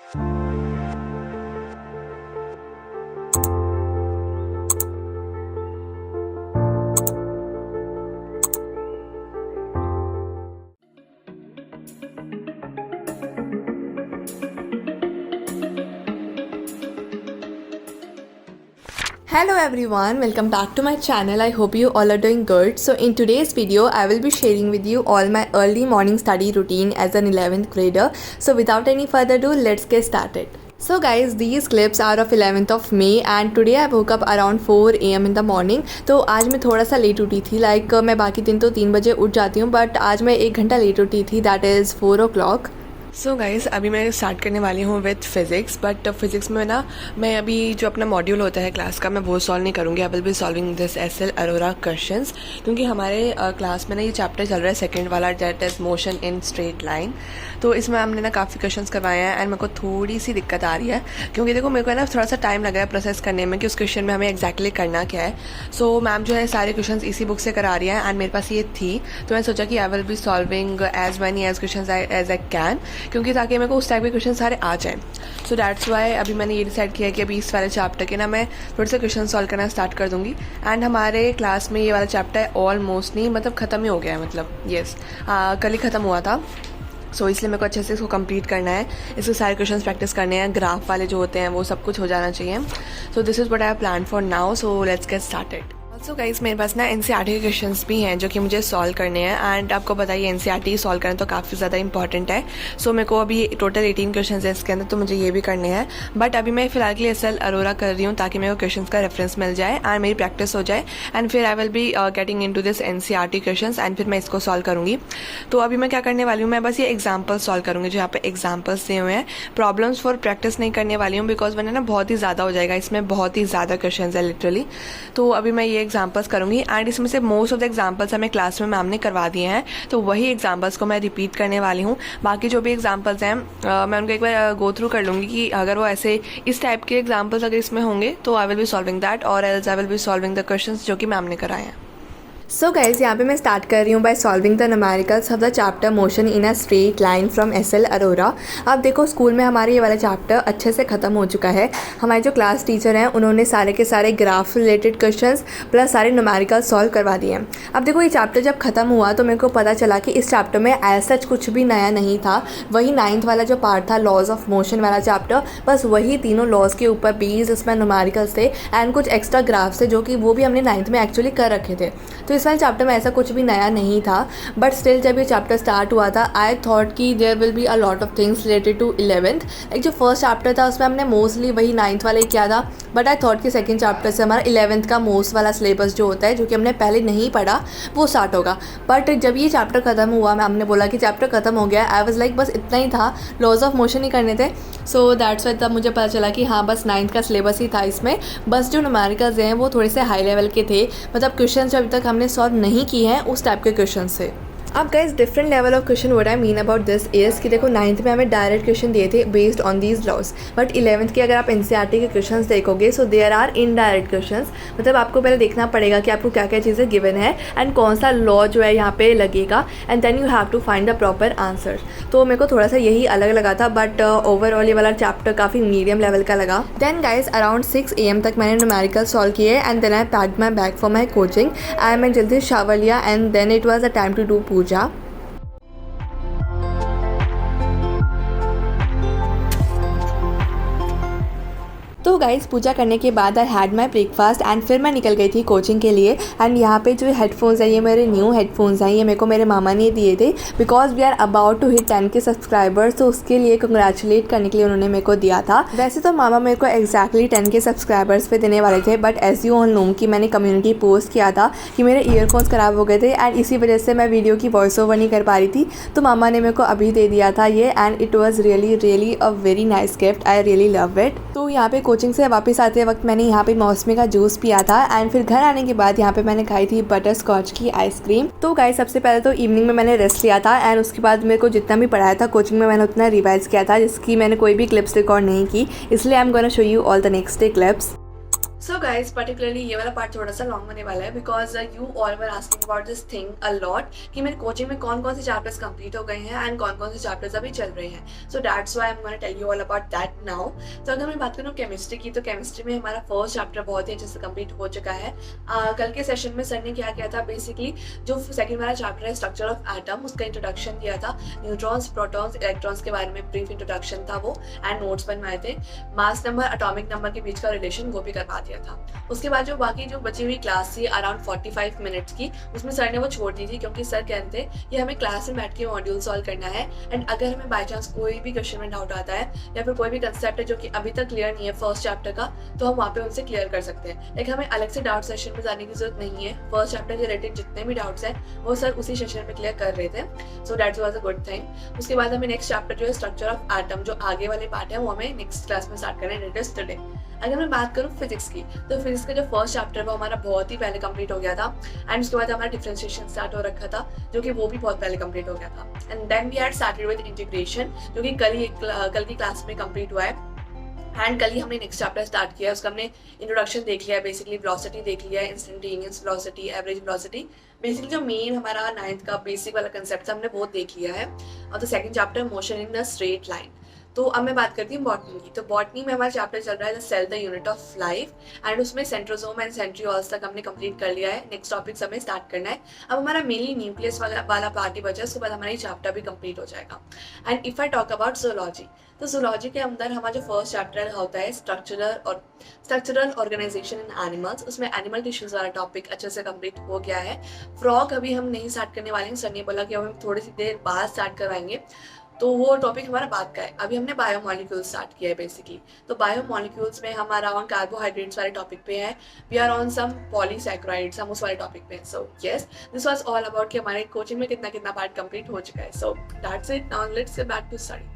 Hello everyone, welcome back to my channel. I hope you all are doing good. So in today's video I will be sharing with you all my early morning study routine as an 11th grader. So without any further ado, let's get started. So guys, these clips are of 11th of May and today I woke up around 4 AM in the morning. तो आज मैं थोड़ा सा late उठी थी, मैं बाकी दिन तो 3 बजे उठ जाती हूँ, बट आज मैं 1 घंटा लेट उठी थी, that is 4 o'clock. So guys, अभी मैं स्टार्ट करने वाली हूँ विथ फिज़िक्स, बट फिज़िक्स में मैं अभी जो अपना मॉड्यूल होता है क्लास का, मैं वो सॉल्व नहीं करूँगी. I will be solving this SL Arora questions, क्योंकि हमारे क्लास में ये चैप्टर चल रहा है सेकंड वाला, that is motion in straight line. तो इसमें हमने काफ़ी क्वेश्चंस करवाए हैं एंड मेरे को थोड़ी सी दिक्कत आ रही है, क्योंकि देखो मेरे को थोड़ा सा टाइम लग रहा है प्रोसेस करने में कि उस क्वेश्चन में हमें एक्जैक्टली करना क्या है. सो मैम जो है सारे क्वेश्चन इसी बुक से करा रही है एंड मेरे पास ये थी, तो मैंने सोचा कि I will be solving as many as question as I can, क्योंकि ताकि मेरे को उस टाइप के क्वेश्चन सारे आ जाएं. सो दैट्स वाई अभी मैंने ये डिसाइड किया है कि अभी इस वाले चैप्टर के मैं थोड़े से क्वेश्चन सॉल्व करना स्टार्ट कर दूंगी. एंड हमारे क्लास में ये वाला चैप्टर ऑलमोस्ट नहीं, मतलब ख़त्म ही हो गया है, मतलब येस कल ही ख़त्म हुआ था. सो इसलिए मेरे को अच्छे से इसको कंप्लीट करना है, इसके सारे क्वेश्चंस प्रैक्टिस करने हैं, ग्राफ वाले जो होते हैं वो सब कुछ हो जाना चाहिए. So this is what I have plan for now. So let's get started. Also guys, मेरे पास एनसीईआरटी के क्वेश्चंस भी हैं जो कि मुझे सॉल्व करने हैं एंड आपको बताइए एनसीईआरटी सॉल्व करना तो काफ़ी ज़्यादा इंपॉर्टेंट है. सो मेरे को अभी टोटल 18 क्वेश्चंस है इसके अंदर, तो मुझे ये भी करने हैं. बट अभी मैं फ़िलहाल के लिए एसएल अरोरा कर रही हूँ ताकि मेरे को क्वेश्चंस का रेफरेंस मिल जाए एंड मेरी प्रैक्टिस हो जाए एंड फिर आई will be getting into this NCERT questions and फिर मैं इसको सॉल्व करूँगी. तो अभी मैं क्या करने वाली हूँ, मैं बस ये एग्जाम्पल्स सॉल्व करूँगी जो यहाँ पे एग्जाम्पल्स दिए हुए हैं. प्रॉब्लम्स फॉर प्रैक्टिस नहीं करने वाली हूँ, बिकॉज वरना बहुत ही ज़्यादा हो जाएगा, इसमें बहुत ही ज़्यादा क्वेश्चन है लिटरली. तो अभी मैं ये एग्जाम्पल्स करूँगी एंड इसमें से मोस्ट ऑफ द एग्जाम्पल्स हमें क्लास में मैम ने करवा दिए हैं, तो वही एग्जाम्पल्स को मैं रिपीट करने वाली हूँ. बाकी जो भी एग्जाम्पल्स हैं मैं उनको एक बार गो थ्रू कर लूँगी कि अगर वो ऐसे इस टाइप के एग्जाम्पल्स अगर इसमें होंगे तो I will be solving that, और else I will be solving the questions जो कि मैम ने कराए हैं. सो गाइज, यहाँ पे मैं स्टार्ट कर रही हूँ by solving the numericals of the chapter motion in a straight line from SL Arora. अब देखो स्कूल में हमारे ये वाला चैप्टर अच्छे से ख़त्म हो चुका है. हमारे जो क्लास टीचर हैं उन्होंने सारे के सारे ग्राफ रिलेटेड क्वेश्चंस प्लस सारे न्यूमेरिकल्स सॉल्व करवा दिए हैं. अब देखो ये चैप्टर जब ख़त्म हुआ तो मेरे को पता चला कि इस चैप्टर में ऐसा कुछ भी नया नहीं था. वही 9th वाला जो पार्ट था लॉज ऑफ मोशन वाला चैप्टर, बस वही तीनों लॉज के ऊपर बेस्ड इसमें न्यूमेरिकल्स थे एंड कुछ एक्स्ट्रा ग्राफ्स थे जो कि वो भी हमने 9th में एक्चुअली कर रखे थे. तो इस वाले चैप्टर में ऐसा कुछ भी नया नहीं था. बट स्टिल जब ये चैप्टर स्टार्ट हुआ था आई थॉट कि there will be a lot of things related to 11th. एक जो फर्स्ट चैप्टर था उसमें हमने मोस्टली वही 9th वाला ही किया था, बट आई थॉट कि सेकंड चैप्टर से हमारा 11th का मोस्ट वाला सिलेबस जो होता है, जो कि हमने पहले नहीं पढ़ा, वो स्टार्ट होगा. बट जब ये चैप्टर ख़त्म हुआ, मैम ने बोला कि चैप्टर ख़त्म हो गया, आई वाज लाइक बस इतना ही था, लॉज ऑफ मोशन ही करने थे. सो दैट्स वाई तब मुझे पता चला कि हाँ बस 9th का सिलेबस ही था इसमें, बस जो न्यूमेरिकल्स हैं वो थोड़े से हाई लेवल के थे, मतलब क्वेश्चन जो अभी तक हमने सॉल्व नहीं किए हैं उस टाइप के क्वेश्चन से. अब guys, different level of question what I mean about this is कि देखो 9th में हमें डायरेक्ट क्वेश्चन दिए थे based on these laws, but 11th के अगर आप एनसीईआरटी के क्वेश्चंस देखोगे so there are indirect questions. मतलब आपको पहले देखना पड़ेगा कि आपको क्या क्या चीज़ें गिवन है एंड कौन सा लॉ जो है यहाँ पे लगेगा and then you have to find the proper answer. तो मेरे को थोड़ा सा यही अलग लगा था, बट ओवरऑल ये वाला चैप्टर काफ़ी मीडियम लेवल का लगा. देन गाइज अराउंड 6 AM तक मैंने न्यूमेरिकल सॉल्व किए and then I packed my bag for my coaching and मैं जल्दी शावर लिया and then it was a time to do puja. तो गाइस, पूजा करने के बाद I had my breakfast and फिर मैं निकल गई थी कोचिंग के लिए. एंड यहाँ पे जो हेडफोन्स हैं ये मेरे न्यू हेडफोन्स हैं, ये मेरे को मेरे मामा ने दिए थे because we are about to hit 10K subscribers. तो उसके लिए कंग्रेचुलेट करने के लिए उन्होंने मेरे को दिया था. वैसे तो मामा मेरे को एक्जैक्टली 10K सब्सक्राइबर्स पे देने वाले थे, but as you all know कि मैंने कम्युनिटी पोस्ट किया था कि मेरे ईयरफोन्स ख़राब हो गए थे एंड इसी वजह से मैं वीडियो की वॉइस ओवर नहीं कर पा रही थी. तो मामा ने मेरे को अभी दे दिया था ये and it was really a very nice gift. I really love it. तो यहाँ पे कोचिंग से वापस आते वक्त मैंने यहाँ पे मौसमी का जूस पिया था एंड फिर घर आने के बाद यहाँ पे मैंने खाई थी बटर स्कॉच की आइसक्रीम. तो गाइस, सबसे पहले तो इवनिंग में मैंने रेस्ट लिया था एंड उसके बाद मेरे को जितना भी पढ़ाया था कोचिंग में मैंने उतना रिवाइज किया था, जिसकी मैंने कोई भी क्लिप्स रिकॉर्ड नहीं की, इसलिए आई am gonna show you all the next day clips. So guys, guys particularly ये वाला पार्ट थोड़ा सा लॉन्ग होने वाला है because you all were asking about this thing a lot कि मेरे कोचिंग में कौन कौन से चैप्टर्स कंप्लीट हो गए हैं एंड कौन कौन से चैप्टर्स अभी चल रहे हैं. So that's why I am gonna tell you all about that now. तो अगर मैं बात करूँ केमिस्ट्री की, तो केमिस्ट्री में हमारा फर्स्ट चैप्टर बहुत ही अच्छे से कंप्लीट हो चुका है. कल के सेशन में सर ने क्या किया था, बेसिकली जो सेकंड वाला चैप्टर है स्ट्रक्चर ऑफ एटम, उसका इंट्रोडक्शन दिया था. न्यूट्रॉन्स, प्रोटॉन्स, इलेक्ट्रॉन्स के बारे में ब्रीफ इंट्रोडक्शन था वो, एंड नोट्स बनवाए थे. मास नंबर, एटॉमिक नंबर के बीच का रिलेशन वो भी करवा दिया था. उसके बाद जो बाकी जो बची हुई क्लास थी अराउंड 45 मिनट्स की, उसमें सर ने वो छोड़ दी थी क्योंकि सर कहते थे कि हमें क्लास में बैठ के मॉड्यूल सॉल्व करना है एंड अगर हमें बाई चांस कोई भी क्वेश्चन में डाउट आता है या फिर कोई भी कंसेप्ट है जो कि अभी तक क्लियर नहीं है फर्स्ट चैप्टर का, तो हम वहाँ पे उनसे क्लियर कर सकते हैं. लेकिन हमें अलग से डाउट सेशन में जाने की जरूरत नहीं है. फर्स्ट चैप्टर के रिलेटेड जितने भी डाउट्स हैं वो सर उसी सेशन में क्लियर कर रहे थे. So that was a good thing. उसके बाद हमें नेक्स्ट चैप्टर जो है स्ट्रक्चर ऑफ एटम, जो आगे वाले पार्ट है वो हमें नेक्स्ट क्लास में स्टार्ट करना है, दैट इज टुडे. अगर मैं बात करूँ फिजिक्स की, तो फिजिक्स का जो फर्स्ट चैप्टर वो हमारा बहुत ही पहले कंप्लीट हो गया था एंड उसके बाद हमारा डिफरेंशिएशन स्टार्ट हो रखा था जो कि वो भी बहुत पहले कंप्लीट हो गया था. And then we had started with integration जो कि कल की क्लास में कंप्लीट हुआ है. एंड कल ही हमने नेक्स्ट चैप्टर स्टार्ट किया है. उसका हमने इंट्रोडक्शन देख लिया है, बेसिकली वेलोसिटी देख लिया है, instantaneous velocity, average velocity, basically जो मेन हमारा 9th का बेसिक वाला कंसेप्ट हमने वो देख लिया है. और the second chapter motion in the straight line. तो अब मैं बात करती हूँ बॉटनी की. तो बॉटनी में हमारा चैप्टर चल रहा है the cell the unit of life, and उसमें सेंट्रोसोम एंड सेंट्रियोल्स तक हमने कंप्लीट कर लिया है. नेक्स्ट टॉपिक हमें स्टार्ट करना है. अब हमारा मेनली न्यूक्लियस वाला पार्ट ही बचा है, उसके बाद हमारा ये चैप्टर भी कंप्लीट हो जाएगा. And if I talk about zoology, तो जूलॉजी के अंदर हमारा जो फर्स्ट चैप्टर होता है स्ट्रक्चरल ऑर्गेनाइजेशन इन एनिमल्स, उसमें एनिमल टिश्यूज वाला टॉपिक अच्छे से कंप्लीट हो गया है. फ्रॉग अभी हम नहीं स्टार्ट करने वाले हैं, सर ने बोला कि अब हम थोड़ी सी देर बाद स्टार्ट करवाएंगे, तो वो टॉपिक हमारा बाद का है. अभी हमने बायोमॉलिक्यूल्स स्टार्ट किया है बेसिकली. तो बायोमॉलिक्यूल्स में हम अराउंड कार्बोहाइड्रेट्स वाले टॉपिक पे हैं. We are on some polysaccharides, हम उस वाले टॉपिक पे हैं. So yes, this was all about कि हमारे कोचिंग में कितना पार्ट कंप्लीट हो चुका है. So that's it. Now let's get back to study.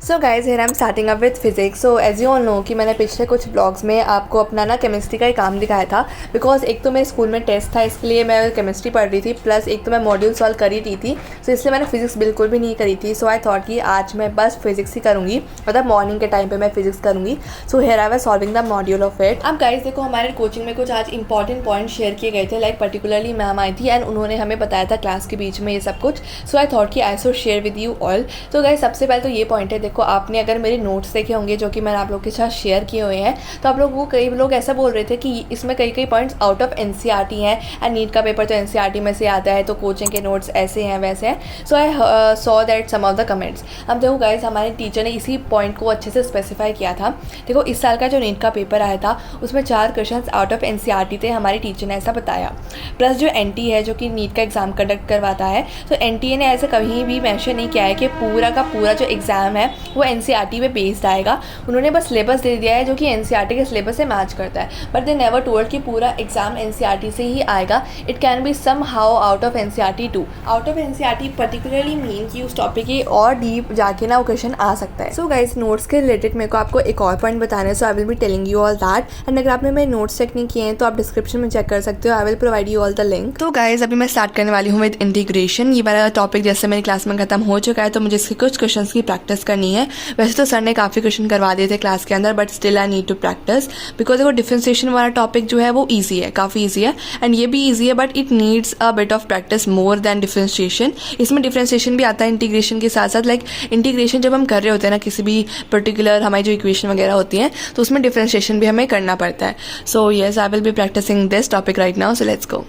So guys here I am starting up with physics. So as you all know कि मैंने पिछले कुछ ब्लॉग्स में आपको अपना ना केमिस्ट्री का ही काम दिखाया था, बिकॉज एक तो मेरे स्कूल में टेस्ट था, इसके लिए मैं केमिस्ट्री पढ़ रही थी, प्लस एक तो मैं मॉड्यूल सॉल्व कर ही रही थी. सो इसलिए मैंने फिजिक्स बिल्कुल भी नहीं करी थी. सो आई थॉट कि आज मैं बस फिजिक्स ही करूँगी, मतलब मॉर्निंग के टाइम पर मैं फिजिक्स करूँगी. So here I was solving the module of it. अब गाइज देखो, हमारे कोचिंग में कुछ आज इंपॉर्टेंट पॉइंट शेयर किए गए थे, लाइक पर्टिकुलरली मैम आई थी एंड उन्होंने हमें बताया था क्लास के बीच में ये सब कुछ. सो आई थॉट कि I should share with you all. तो गाइज सबसे पहले तो ये पॉइंट है, देखो आपने अगर मेरे नोट्स देखे होंगे जो कि मैंने आप लोगों के साथ शेयर किए हुए हैं, तो आप लोग कई लोग ऐसा बोल रहे थे कि इसमें कई पॉइंट्स आउट ऑफ एनसीईआरटी हैं एंड नीट का पेपर तो एनसीईआरटी में से आता है, तो कोचिंग के नोट्स ऐसे हैं वैसे हैं. So I saw that some of the comments. अब देखो गाइस, हमारे टीचर ने इसी पॉइंट को अच्छे से स्पेसिफाई किया था. देखो इस साल का जो नीट का पेपर आया था उसमें 4 क्वेश्चन आउट ऑफ एनसीईआरटी थे, हमारे टीचर ने ऐसा बताया. प्लस जो एनटी है जो कि नीट का एग्जाम कंडक्ट करवाता है, तो एनटीए ने ऐसे कहीं भी मेंशन नहीं किया है कि पूरा का पूरा जो एग्ज़ाम है वो एनसीईआरटी पे बेस्ड आएगा. उन्होंने बस सिलेबस दे दिया है जो कि एनसीईआरटी के सिलेबस से मैच करता है, बट दे नेवर टोल्ड कि पूरा एग्जाम एनसीईआरटी से ही आएगा. It can be somehow out of NCERT too. Out of NCERT particularly mean कि उस टॉपिक के और डीप जाके ना वो क्वेश्चन आ सकता है. सो गाइस, नोट्स के रिलेटेड मेरे को आपको एक और पॉइंट बताना है. So I will be telling you all that. And अगर आपने मेरे नोट्स चेक नहीं किए हैं तो आप डिस्क्रिप्शन में चेक कर सकते हो. I will provide you all the link. तो गाइस, अभी मैं स्टार्ट करने वाली हूँ विद इंटीग्रेशन. ये वाला टॉपिक जैसे मेरी क्लास में खत्म हो चुका है, तो मुझे इसके कुछ क्वेश्चन की प्रैक्टिस करनी है. वैसे तो सर ने काफ़ी क्वेश्चन करवा दिए थे क्लास के अंदर, but still I need to practice, because देखो डिफरेंशिएशन वाला टॉपिक जो है वो ईजी है, काफ़ी ईजी है, एंड ये भी ईजी है, but it needs a bit of practice more than differentiation. इसमें डिफरेंशिएशन भी आता है इंटीग्रेशन के साथ साथ. लाइक इंटीग्रेशन जब हम कर रहे होते हैं ना किसी भी पर्टिकुलर हमारी जो इक्वेशन वगैरह होती हैं, तो उसमें डिफरेंशिएशन भी हमें करना पड़ता है. So yes, I will be practising this topic right now. So let's go.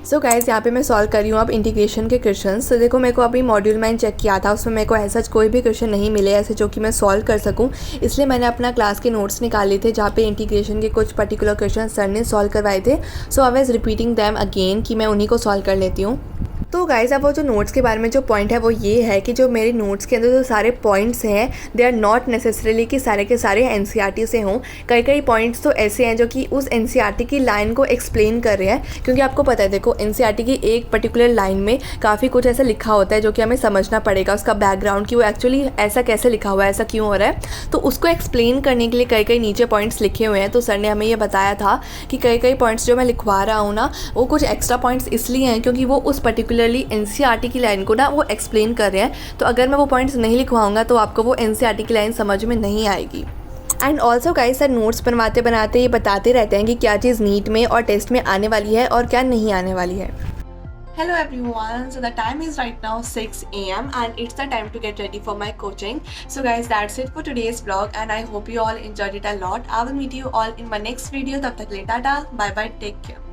So guys, यहाँ पे मैं सॉल्व कर रही हूँ अब इंटीग्रेशन के क्वेश्चंस. तो देखो, मेरे को अभी मॉड्यूल में चेक किया था, उसमें मेरे को ऐसा कोई भी क्वेश्चन नहीं मिले ऐसे जो कि मैं सॉल्व कर सकूँ. इसलिए मैंने अपना क्लास के नोट्स निकाले थे जहाँ पे इंटीग्रेशन के कुछ पर्टिकुलर क्वेश्चन सर ने सॉल्व करवाए थे. So I was repeating them again कि मैं उन्हीं को सॉल्व कर लेती हूँ. तो गाइस, अब वो जो नोट्स के बारे में जो पॉइंट है वो ये है कि जो मेरे नोट्स के अंदर जो सारे पॉइंट्स हैं दे आर नॉट नेसेसरीली कि सारे के सारे एनसीईआरटी से हों. कई पॉइंट्स तो ऐसे हैं जो कि उस एनसीईआरटी की लाइन को एक्सप्लेन कर रहे हैं, क्योंकि आपको पता है देखो एनसीईआरटी की एक पर्टिकुलर लाइन में काफ़ी कुछ ऐसा लिखा होता है जो कि हमें समझना पड़ेगा उसका बैकग्राउंड कि वो एक्चुअली ऐसा कैसे लिखा हुआ है, ऐसा क्यों हो रहा है. तो उसको एक्सप्लेन करने के लिए कई नीचे पॉइंट्स लिखे हुए हैं. तो सर ने हमें ये बताया था कि कई पॉइंट्स जो मैं लिखवा रहा हूँ ना, वो कुछ एक्स्ट्रा पॉइंट्स इसलिए हैं क्योंकि वो उस पर्टिकुलरली एनसीईआरटी की लाइन को ना वो एक्सप्लेन कर रहे हैं. तो अगर मैं वो पॉइंट्स नहीं लिखवाऊंगा तो आपको वो एनसीईआरटी की लाइन समझ में नहीं आएगी. And also guys sir notes बनवाते बनाते ये बताते रहते हैं कि क्या चीज़ नीट में और टेस्ट में आने वाली है और क्या नहीं आने वाली है. Hello everyone, so the time is right now 6 AM and it's the time to get ready for my coaching. So guys, that's it for today's vlog and I hope you all enjoyed it a lot. I will meet you all in my next video. Tab tak ke liye tata, bye bye, take care.